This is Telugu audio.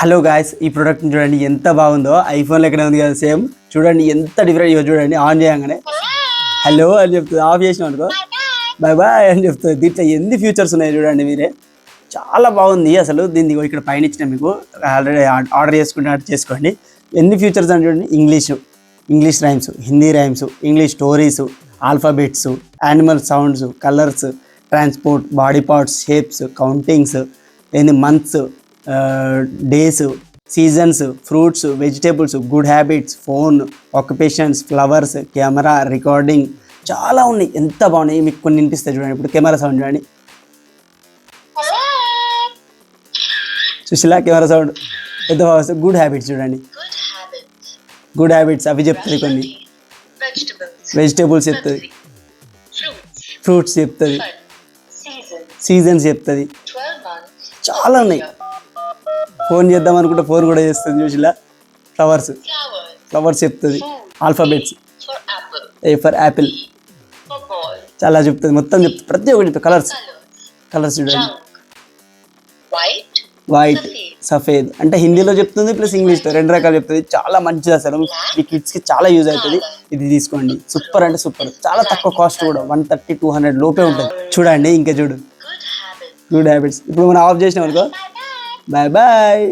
హలో గాయస్, ఈ ప్రోడక్ట్ చూడండి ఎంత బాగుందో. ఐఫోన్లో ఎక్కడ ఉంది కదా సేమ్. చూడండి ఎంత డిఫరెంట్ ఇవ్వ. చూడండి ఆన్ చేయగానే హలో అని చెప్తుంది, ఆఫ్ చేసినాం అనుకో బాయ్ బాయ్ అని చెప్తుంది. దీంట్లో ఎన్ని ఫ్యూచర్స్ ఉన్నాయి చూడండి మీరే. చాలా బాగుంది అసలు. దీన్ని ఇక్కడ పైన ఇచ్చిన మీకు ఆల్రెడీ ఆర్డర్ చేసుకోండి. ఎన్ని ఫ్యూచర్స్ అని చూడండి. English rhymes, Hindi rhymes, English stories, alphabets, animal sounds, colours, transport, body parts, shapes, countings, months, days, seasons, fruits, vegetables, good habits, phone, occupations, flowers, camera, recording, చాలా ఉన్నాయి. ఎంత బాగున్నాయి మీకు కొన్ని వినిపిస్తాయి చూడండి. ఇప్పుడు కెమెరా సౌండ్ చూడండి, సుశీల కెమెరా సౌండ్ ఎంత బాగా వస్తుంది. గుడ్ హ్యాబిట్స్ చూడండి, గుడ్ హ్యాబిట్స్ అవి చెప్తుంది. కొన్ని వెజిటేబుల్స్ చెప్తుంది, ఫ్రూట్స్ చెప్తుంది, సీజన్స్ చెప్తుంది. చాలా ఉన్నాయి. ఫోన్ చేద్దాం అనుకుంటే ఫోన్ కూడా చేస్తుంది చూసిలా. ఫ్లవర్స్ చెప్తుంది. ఆల్ఫాబెట్స్, ఏ ఫర్ యాపిల్ చాలా చెప్తుంది. మొత్తం చెప్తుంది, ప్రతి ఒక్కటి. కలర్స్ చూడండి, వైట్, సఫేద్ అంటే హిందీలో చెప్తుంది ప్లస్ ఇంగ్లీష్లో, రెండు రకాలు చెప్తుంది. చాలా మంచిది అసలు. మీ కిడ్స్కి చాలా యూజ్ అవుతుంది. ఇది తీసుకోండి. సూపర్ అంటే సూపర్. చాలా తక్కువ కాస్ట్ కూడా, 130-200 లోపే ఉంటుంది. చూడండి ఇంకా చూడు, గుడ్ హ్యాబిట్స్. ఇప్పుడు మనం ఆఫ్ చేసినాం అనుకో బాయ్ బాయ్.